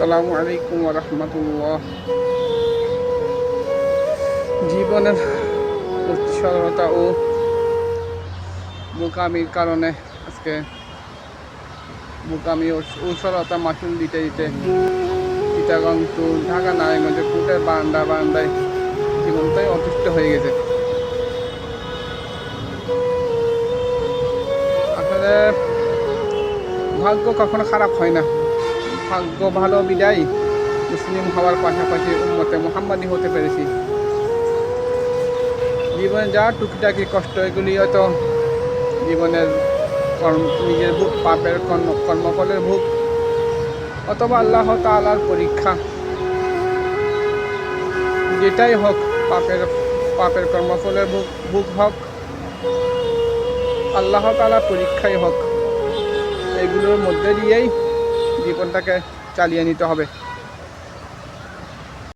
আসসালামু আলাইকুম ওয়া রাহমাতুল্লাহ। জীবনের উৎসলতা ও বোকামির কারণে আজকে বোকামি ও উৎসলতা মাসুল দিতে দিতে চিটাগং টু ঢাকা নারায়ণগঞ্জের কোর্টের বারান্দায় জীবনটাই অতিষ্ঠ হয়ে গেছে। আসলে ভাগ্য কখনো খারাপ হয় না, ভাগ্য ভালো বিদায় মুসলিম হওয়ার পাশাপাশি উম্মতে মুহাম্মাদি হতে পেরেছি। জীবনে যা টুকিটাকি কষ্ট এগুলি হয়তো জীবনের নিজের ভোগ, পাপের কর্মফলের ভোগ অথবা আল্লাহ তাআলার পরীক্ষা, যেটাই হোক পাপের কর্মফলের ভোগ হোক, আল্লাহ তাআলার পরীক্ষাই হোক, এগুলোর মধ্যে দিয়েই জীবনটাকে চালিয়ে নিতে হবে।